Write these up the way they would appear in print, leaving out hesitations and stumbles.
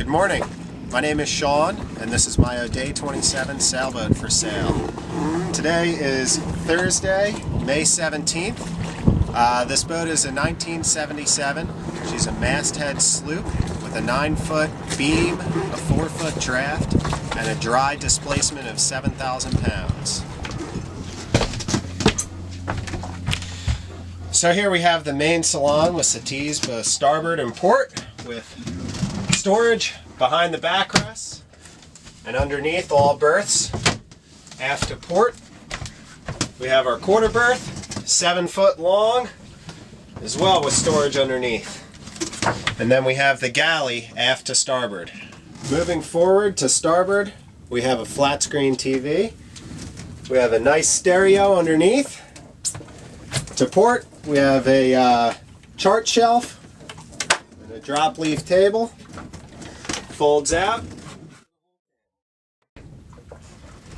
morning, my name is Sean and this is my Oday 27 sailboat for sale. Today is Thursday, May 17th. This boat is a 1977. She's a masthead sloop with a 9-foot beam, a 4-foot draft, and a dry displacement of 7,000 pounds. So here we have the main salon with settees both starboard and port, with storage behind the backrests and underneath all berths aft to port. We have our quarter berth, 7 foot long, as well with storage underneath. And then we have the galley aft to starboard. Moving forward to starboard, we have a flat screen TV. We have a nice stereo underneath. To port, we have a chart shelf and a drop leaf table. Folds out.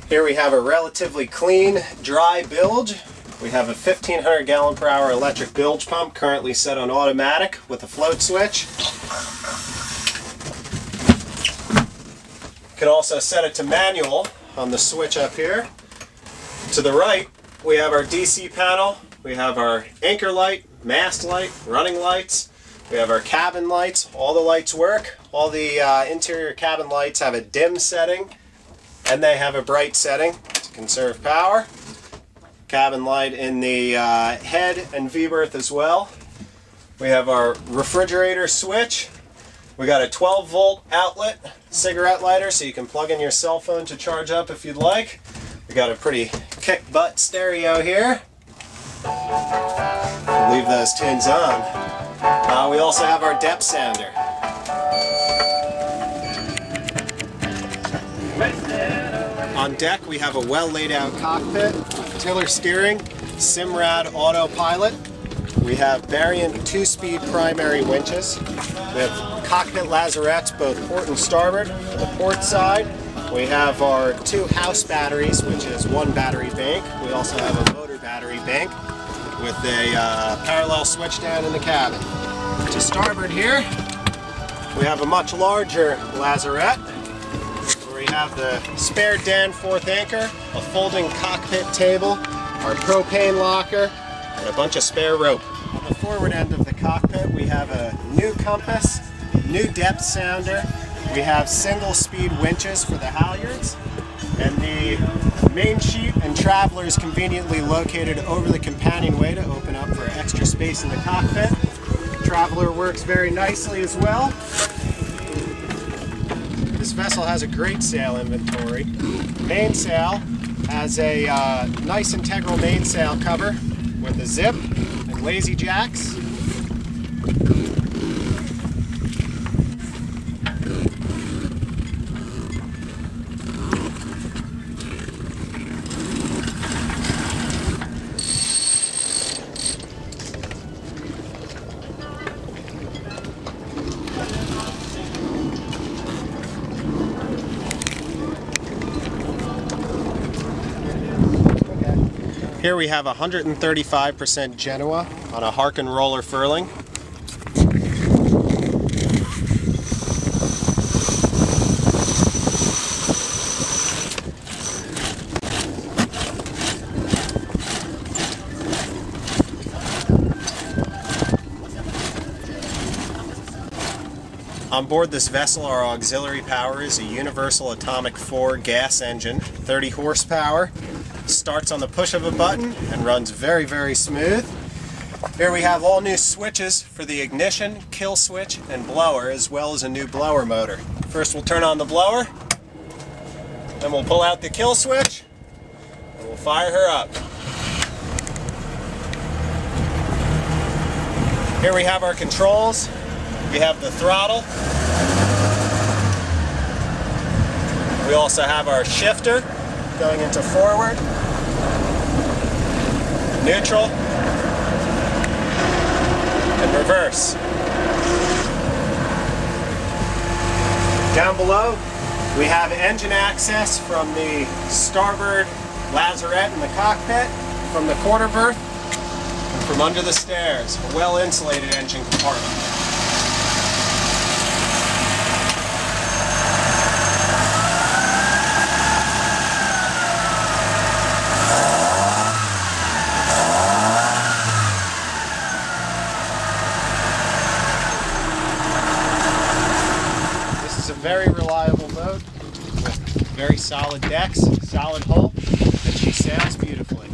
Here we have a relatively clean, dry bilge. We have a 1,500 gallon per hour electric bilge pump currently set on automatic with a float switch. You can also set it to manual on the switch up here. To the right, we have our DC panel. We have our anchor light, mast light, running lights. We have our cabin lights. All the lights work. All the interior cabin lights have a dim setting and they have a bright setting to conserve power. Cabin light in the head and V-berth as well. We have our refrigerator switch. We got a 12-volt outlet cigarette lighter so you can plug in your cell phone to charge up if you'd like. We got a pretty kick-butt stereo here. Leave those tunes on. We also have our depth sounder. On deck we have a well laid out cockpit, tiller steering, Simrad autopilot. We have Variant 2-speed primary winches. We have cockpit lazarettes both port and starboard. For the port side we have our 2 house batteries, which is 1 battery bank. We also have a motor battery bank with a parallel switch down in the cabin. To starboard here, we have a much larger lazarette where we have the spare Danforth anchor, a folding cockpit table, our propane locker, and a bunch of spare rope. On the forward end of the cockpit, we have a new compass, new depth sounder. We have single-speed winches for the halyards, and the main sheet and traveler is conveniently located over the companionway to open up for extra space in the cockpit. Traveler works very nicely as well. This vessel has a great sail inventory. Mainsail has a nice integral mainsail cover with a zip and lazy jacks. Here we have 135% Genoa on a Harkin roller furling. On board this vessel, our auxiliary power is a universal atomic 4 gas engine, 30 horsepower. Starts on the push of a button and runs very, very smooth. Here we have all new switches for the ignition, kill switch, and blower, as well as a new blower motor. First we'll turn on the blower, then we'll pull out the kill switch, and we'll fire her up. Here we have our controls. We have the throttle. We also have our shifter going into forward, neutral, and reverse. Down below, we have engine access from the starboard lazarette in the cockpit, from the quarter berth, and from under the stairs, a well-insulated engine compartment. very solid decks, solid hull, and she sails beautifully.